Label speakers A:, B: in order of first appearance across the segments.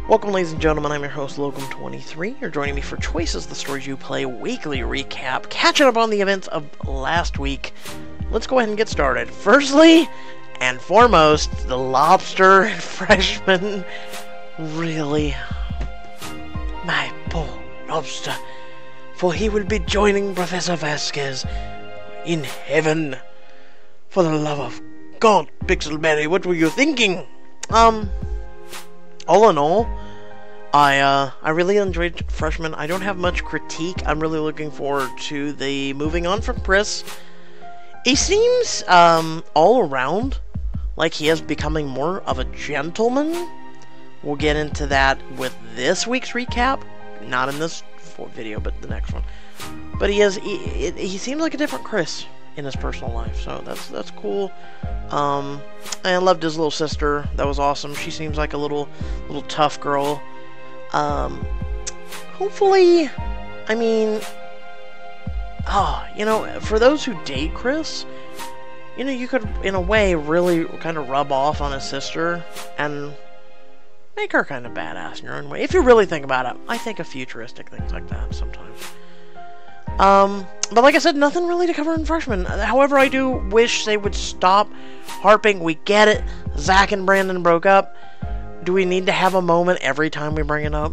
A: Welcome, ladies and gentlemen, I'm your host, Logum23. You're joining me for Choices, the Stories You Play weekly recap, catching up on the events of last week. Let's go ahead and get started. Firstly, and foremost, the lobster freshman. Really? My poor lobster. For he will be joining Professor Vasquez in heaven. For the love of God, Pixelberry, what were you thinking? All in all, I really enjoyed Freshman. I don't have much critique. I'm really looking forward to the moving on from Chris. He seems, all around, like he is becoming more of a gentleman. We'll get into that with this week's recap. Not in this video, but the next one. But he seems like a different Chris in his personal life, so that's cool. I loved his little sister. That was awesome. She seems like a little tough girl. Hopefully, I mean, for those who date Chris, you could, in a way, really kind of rub off on his sister and make her kind of badass in your own way. If you really think about it, I think of futuristic things like that sometimes. But like I said, nothing really to cover in Freshman. However, I do wish they would stop harping. We get it. Zach and Brandon broke up. Do we need to have a moment every time we bring it up?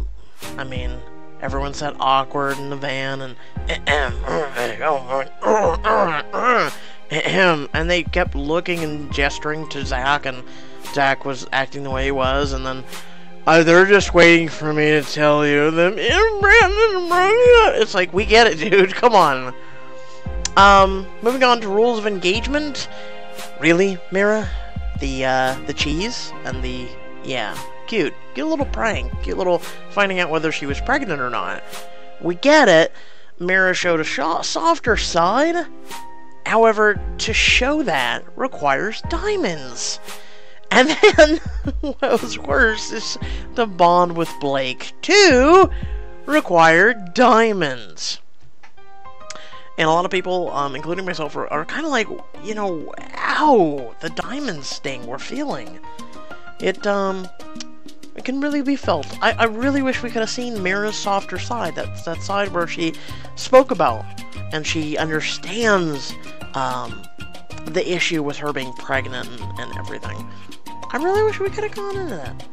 A: I mean, everyone said awkward in the van, and they kept looking and gesturing to Zach, and Zach was acting the way he was, and then they're just waiting for me to tell you them. It's like, we get it, dude. Come on. Moving on to rules of engagement. Really, Mira? The cheese and the cute little prank, cute little finding out whether she was pregnant or not. We get it. Mira showed a softer side. However, to show that requires diamonds. And then, what was worse is the bond with Blake, too, required diamonds. And a lot of people, including myself, are kind of like, ow, the diamond sting we're feeling. It can really be felt. I really wish we could have seen Mira's softer side. That's that side where she spoke about, and she understands, the issue with her being pregnant and everything. I really wish we could have gone into that.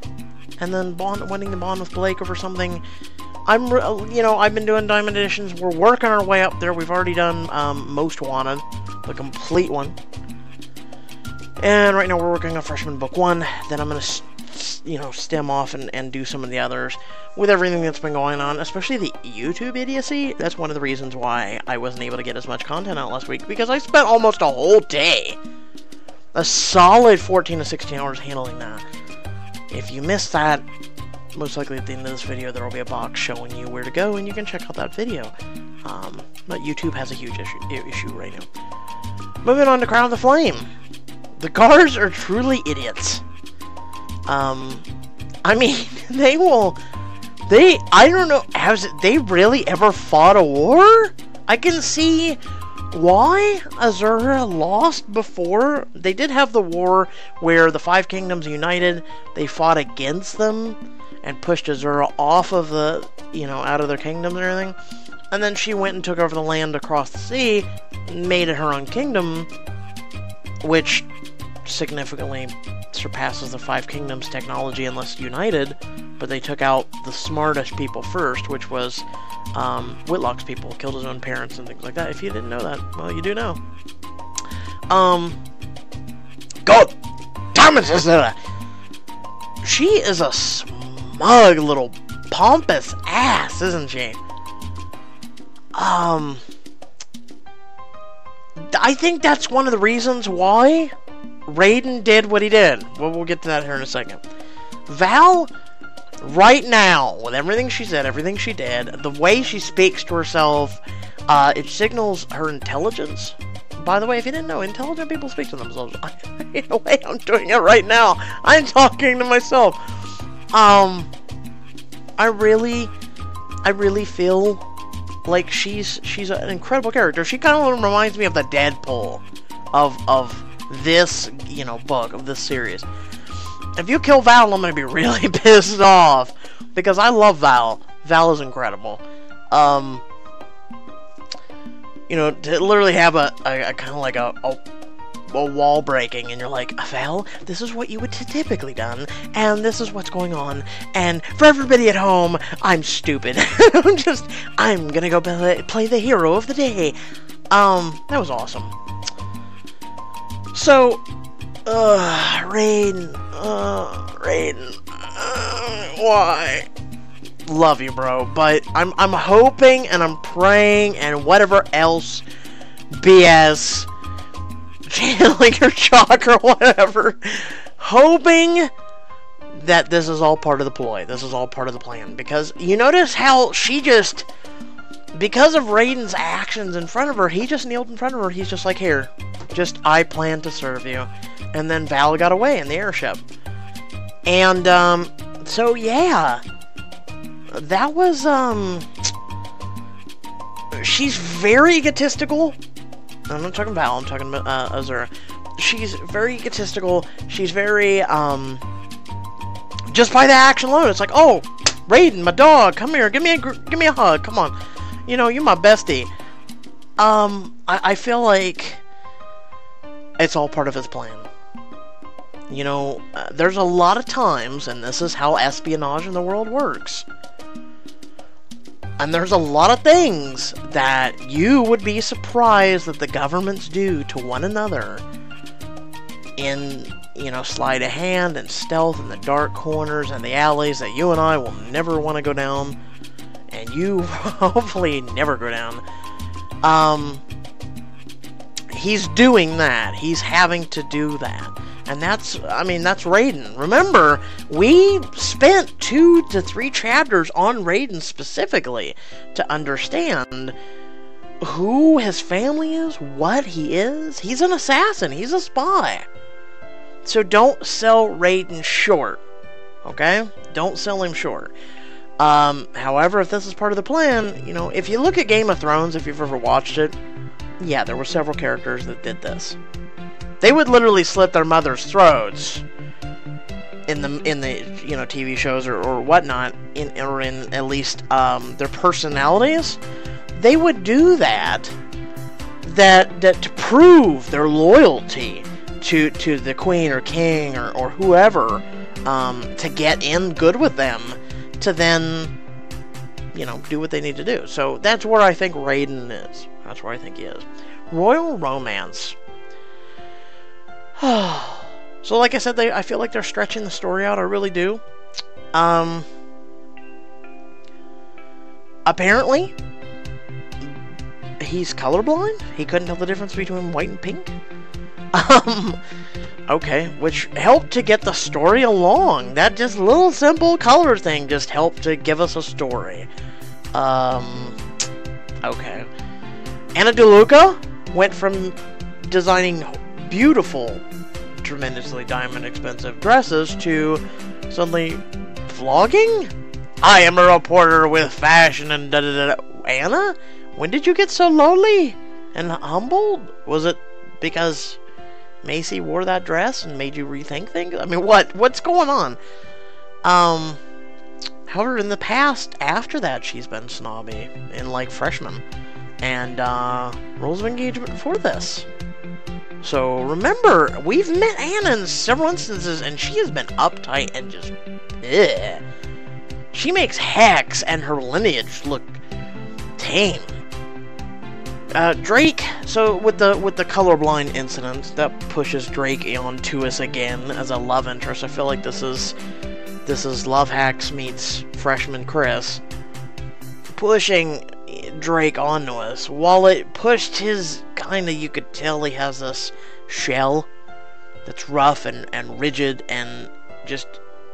A: And then winning the bond with Blake over something. I've been doing Diamond Editions. We're working our way up there. We've already done Most Wanted, the complete one. And right now we're working on Freshman Book 1. Then I'm going to, stem off and do some of the others. With everything that's been going on, especially the YouTube idiocy, that's one of the reasons why I wasn't able to get as much content out last week. Because I spent almost a whole day, a solid 14 to 16 hours handling that. If you missed that, most likely at the end of this video there will be a box showing you where to go, and you can check out that video. But YouTube has a huge issue right now. Moving on to Crown of the Flame. The guards are truly idiots. I mean, I don't know, has they really ever fought a war? I can see why Azura lost before. They did have the war where the Five Kingdoms united, they fought against them, and pushed Azura off of the, out of their kingdoms and everything. And then she went and took over the land across the sea, made it her own kingdom, which significantly surpasses the Five Kingdoms technology unless united, but they took out the smartest people first, which was Whitlock's people, killed his own parents and things like that. If you didn't know that, well, you do now. God damn it, Azura! She is a smug little pompous ass, isn't she? I think that's one of the reasons why Raiden did what he did. Well, we'll get to that here in a second. Val, right now, with everything she said, everything she did, the way she speaks to herself, it signals her intelligence. By the way, if you didn't know, intelligent people speak to themselves. In a way, I'm doing it right now. I'm talking to myself. I really feel like she's an incredible character. She kind of reminds me of the Deadpool of this, book, of this series. If you kill Val, I'm gonna be really pissed off. because I love Val. Val is incredible. You know, to literally have a kind of like a wall breaking, and you're like, Val, this is what you would typically done, and this is what's going on, and for everybody at home, I'm stupid. I'm gonna go play the hero of the day. That was awesome. So, Raiden, why? Love you, bro, but I'm hoping and I'm praying and whatever else BS, channeling your chalk or whatever, hoping that this is all part of the ploy. This is all part of the plan, because you notice how she just, because of Raiden's actions in front of her, he just kneeled in front of her. He's just like, here, just, I plan to serve you. And then Val got away in the airship. And, so yeah, that was, she's very egotistical. I'm not talking Val, I'm talking about, Azura. She's very egotistical. She's very, just by the action alone, it's like, oh, Raiden, my dog, come here, give me a hug, come on. You know, you're my bestie. I feel like it's all part of his plan. You know, there's a lot of times, and this is how espionage in the world works, and there's a lot of things that you would be surprised that the governments do to one another in, you know, sleight of hand and stealth in the dark corners and the alleys that you and I will never want to go down, and you hopefully never go down. He's doing that. He's having to do that. And that's, I mean, that's Raiden. Remember, we spent 2 to 3 chapters on Raiden specifically to understand who his family is, what he is. He's an assassin. He's a spy. So don't sell Raiden short. Okay? Don't sell him short. However, if this is part of the plan, you know, if you look at Game of Thrones, if you've ever watched it, yeah, there were several characters that did this. They would literally slit their mother's throats in the you know, TV shows or whatnot, or in at least their personalities. They would do that to prove their loyalty to the queen or king or whoever, to get in good with them, to then, you know, do what they need to do. So that's where I think Raiden is. That's where I think he is. Royal romance. So like I said, I feel like they're stretching the story out. I really do. Apparently, he's colorblind. He couldn't tell the difference between white and pink. Okay, which helped to get the story along. That just little simple color thing just helped to give us a story. Okay. Anna DeLuca went from designing beautiful, tremendously diamond expensive dresses to suddenly vlogging? I am a reporter with fashion and da-da-da-da. Anna? When did you get so lowly and humbled? Was it because Macy wore that dress and made you rethink things? I mean, what's going on? However, in the past, after that, she's been snobby in, like, Freshman. And, rules of engagement before this. So, remember, we've met Anna in several instances, and she has been uptight and just, ugh. She makes Hex and her lineage look tame. Drake, so with the colorblind incident, that pushes Drake onto us again as a love interest. I feel like this is Love Hacks meets Freshman Chris, pushing Drake onto us. While it pushed his, kinda, you could tell he has this shell that's rough and rigid and just,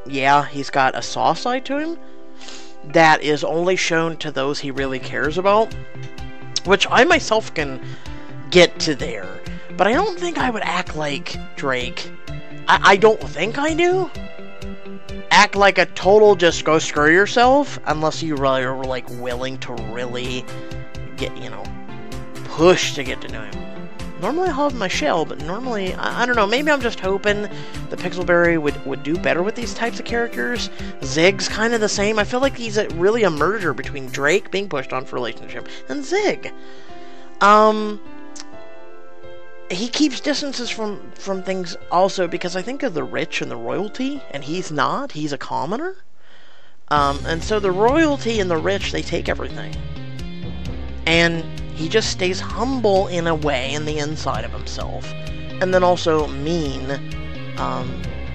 A: yeah, he's got a soft side to him that is only shown to those he really cares about, which I myself can get to there, but I don't think I would act like Drake. I don't think I do. Act like a total just go screw yourself, unless you really are, like, willing to really get, you know, push to get to know him. Normally I'll have my shell, but normally, I don't know, maybe I'm just hoping that Pixelberry would do better with these types of characters. Zig's kind of the same. I feel like he's really a merger between Drake being pushed on for relationship and Zig. He keeps distances from things also because I think of the rich and the royalty, and he's not. He's a commoner. And so the royalty and the rich, they take everything. And he just stays humble in a way in the inside of himself. And then also mean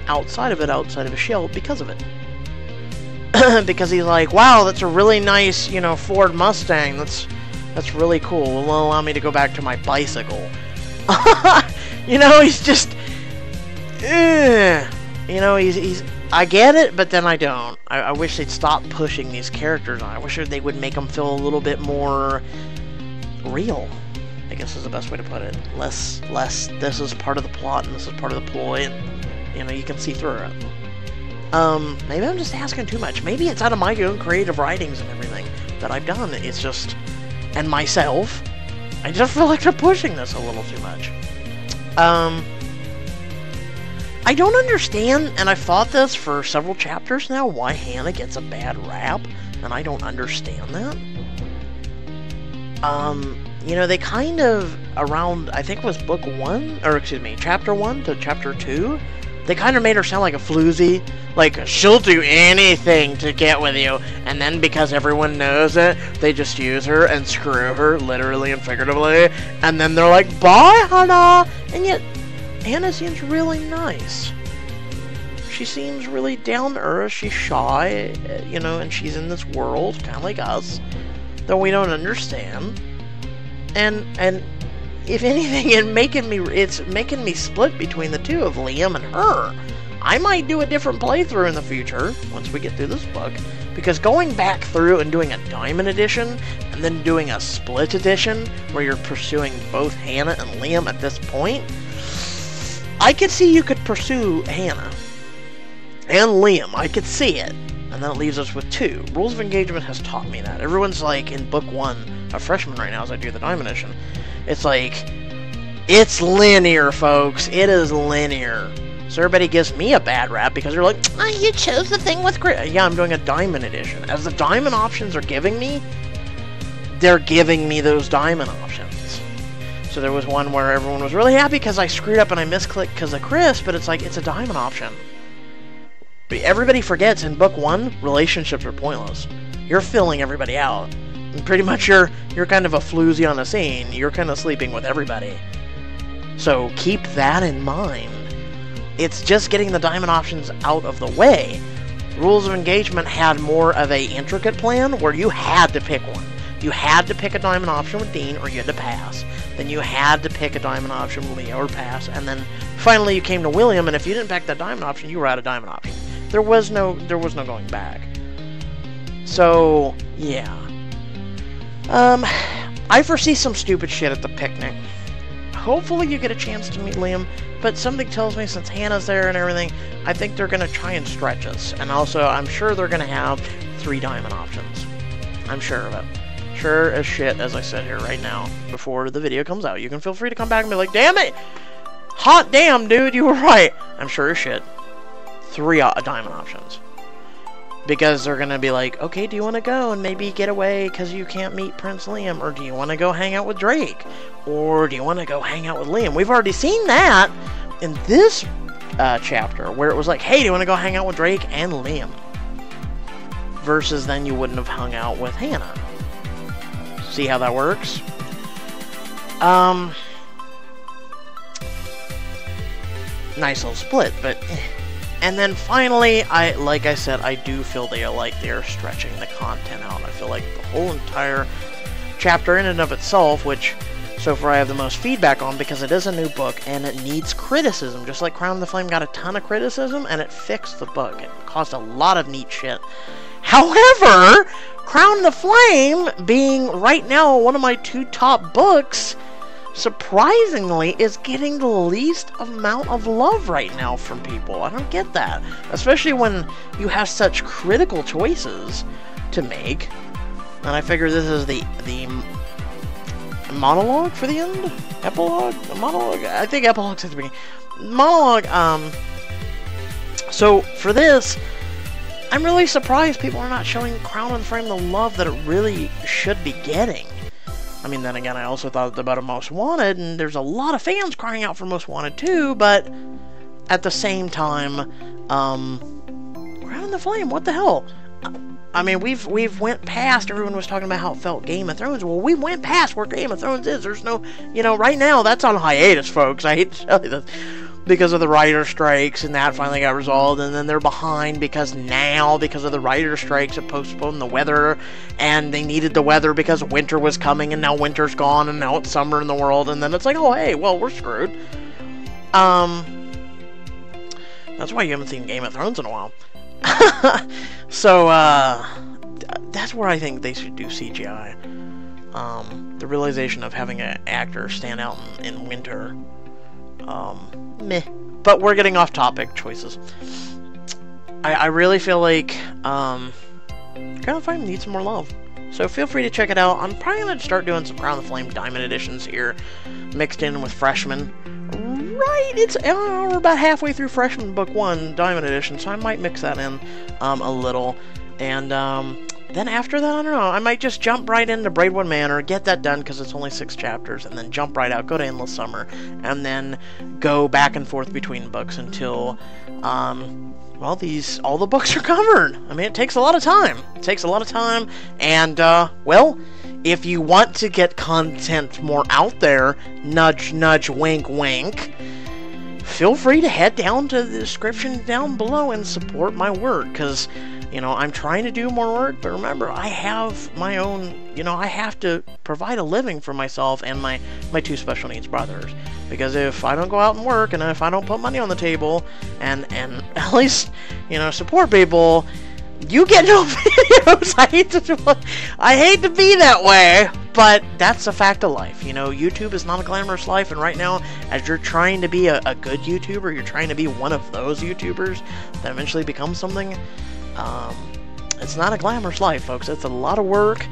A: outside of his shell because of it. Because he's like, wow, that's a really nice, you know, Ford Mustang. That's really cool. Will allow me to go back to my bicycle. You know, he's just... you know, he's... I get it, but then I don't. I wish they'd stop pushing these characters on. I wish they would make them feel a little bit more real, I guess is the best way to put it. Less, this is part of the plot and this is part of the ploy, and, you know, you can see through it. Maybe I'm just asking too much. Maybe it's out of my own creative writings and everything that I've done. It's just... And myself, I just feel like they're pushing this a little too much. I don't understand, and I've thought this for several chapters now, why Hannah gets a bad rap, and I don't understand that. You know, they kind of, around, I think it was book 1, or excuse me, chapter 1 to chapter 2, they kind of made her sound like a floozy, like, she'll do anything to get with you, and then because everyone knows it, they just use her and screw her, literally and figuratively, and then they're like, bye, Hannah! And yet, Hannah seems really nice. She seems really down to earth, she's shy, you know, and she's in this world, kind of like us, that we don't understand. And if anything, it's making me split between the two of Liam and her. I might do a different playthrough in the future, once we get through this book, because going back through and doing a Diamond Edition, and then doing a Split Edition, where you're pursuing both Hannah and Liam at this point, I could see you could pursue Hannah and Liam. I could see it. And then it leaves us with 2. Rules of Engagement has taught me that. Everyone's like, in book 1, a freshman right now as I do the Diamond Edition, it's like, it's linear, folks. It is linear. So everybody gives me a bad rap because they're like, oh, you chose the thing with grit. Yeah, I'm doing a Diamond Edition. As the Diamond options are giving me, they're giving me those Diamond options. So there was one where everyone was really happy because I screwed up and I misclicked because of Chris, but it's like, it's a Diamond option. But everybody forgets in book 1, relationships are pointless. You're filling everybody out. And pretty much you're kind of a floozy on the scene. You're kind of sleeping with everybody. So keep that in mind. It's just getting the Diamond options out of the way. Rules of Engagement had more of a intricate plan where you had to pick one. You had to pick a Diamond option with Dean or you had to pass. Then you had to pick a Diamond option with Leo or pass. And then finally you came to William, and if you didn't pick that Diamond option, you were out of Diamond option. There was no going back. So, yeah. I foresee some stupid shit at the picnic. Hopefully you get a chance to meet Liam, but something tells me since Hannah's there and everything, I think they're going to try and stretch us. And also, I'm sure they're going to have 3 Diamond options. I'm sure of it. Sure as shit, as I said here right now, before the video comes out. You can feel free to come back and be like, damn it! Hot damn, dude, you were right! I'm sure as shit. 3 Diamond options. Because they're gonna be like, okay, do you want to go and maybe get away because you can't meet Prince Liam? Or do you want to go hang out with Drake? Or do you want to go hang out with Liam? We've already seen that in this chapter, where it was like, hey, do you want to go hang out with Drake and Liam? Versus then you wouldn't have hung out with Hannah. See how that works? Nice little split, but... And then finally, like I said, I do feel they are stretching the content out. I feel like the whole entire chapter in and of itself, which so far I have the most feedback on because it is a new book and it needs criticism. Just like Crown of the Flame got a ton of criticism and it fixed the book. It caused a lot of neat shit. However, Crown of the Flame, being right now one of my 2 top books, surprisingly, is getting the least amount of love right now from people. I don't get that. Especially when you have such critical choices to make. And I figure this is the monologue for the end? Epilogue? A monologue? I think epilogue's at the beginning. Monologue, so for this, I'm really surprised people are not showing Crown of the Frame the love that it really should be getting. I mean, then again, I also thought about a Most Wanted, and there's a lot of fans crying out for Most Wanted too, but at the same time, Crown of the Flame, what the hell? I mean, we've went past, everyone was talking about how it felt Game of Thrones. Well, we went past where Game of Thrones is. There's no, you know, right now, that's on hiatus, folks. I hate to tell you this. Because of the writer strikes, and that finally got resolved, and then they're behind because of the writer strikes, it postponed the weather, and they needed the weather because winter was coming, and now winter's gone, and now it's summer in the world, and then it's like, oh, hey, well, we're screwed. That's why you haven't seen Game of Thrones in a while. So, that's where I think they should do CGI. The realization of having an actor stand out in winter. Meh. But we're getting off topic choices. I really feel like, Crown of the Flame needs some more love. So feel free to check it out. I'm probably going to start doing some Crown of the Flame Diamond Editions here, mixed in with Freshman. Right, we're about halfway through Freshman Book 1 Diamond Edition, so I might mix that in a little. And then after that, I don't know, I might just jump right into Braidwood Manor, get that done because it's only 6 chapters, and then jump right out, go to Endless Summer, and then go back and forth between books until, well, all the books are covered. I mean, it takes a lot of time. It takes a lot of time, and, well, if you want to get content more out there, nudge, nudge, wink, wink, feel free to head down to the description down below and support my work, because, you know, I'm trying to do more work, but remember, I have my own, you know, I have to provide a living for myself and my 2 special needs brothers. Because if I don't go out and work, and if I don't put money on the table, and at least, you know, support people, you get no videos. I hate to be that way, but that's a fact of life. You know, YouTube is not a glamorous life, and right now, as you're trying to be a good YouTuber, you're trying to be one of those YouTubers that eventually becomes something. It's not a glamorous life, folks. It's a lot of work,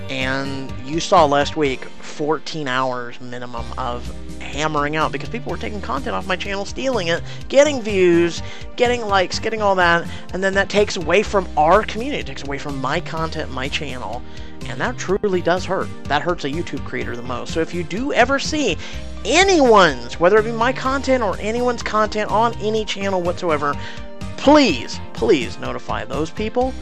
A: and you saw last week 14 hours minimum of hammering out because people were taking content off my channel, stealing it, getting views, getting likes, getting all that, and then that takes away from our community. It takes away from my content, my channel, and that truly does hurt. That hurts a YouTube creator the most. So if you do ever see anyone's, whether it be my content or anyone's content on any channel whatsoever, please, please notify those people,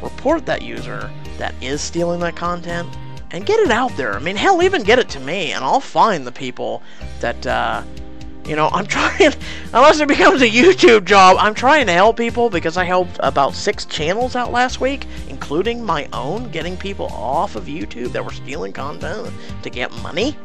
A: report that user that is stealing that content, and get it out there. I mean, hell, even get it to me, and I'll find the people that, you know, I'm trying, unless it becomes a YouTube job, I'm trying to help people because I helped about 6 channels out last week, including my own, getting people off of YouTube that were stealing content to get money.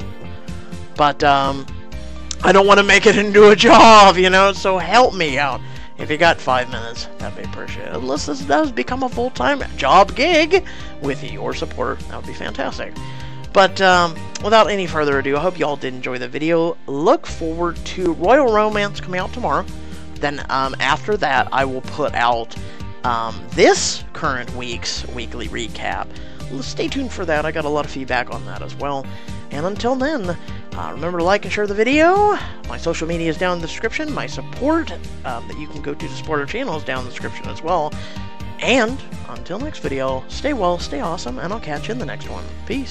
A: But, I don't want to make it into a job, you know, so help me out. If you got 5 minutes, that'd be appreciated. Unless this does become a full-time job gig with your support, that would be fantastic. But without any further ado, I hope y'all did enjoy the video. Look forward to Royal Romance coming out tomorrow. Then after that, I will put out this current week's weekly recap. Stay tuned for that. I got a lot of feedback on that as well. And until then, remember to like and share the video. My social media is down in the description. My support that you can go to support our channel is down in the description as well. And until next video, stay well, stay awesome, and I'll catch you in the next one. Peace.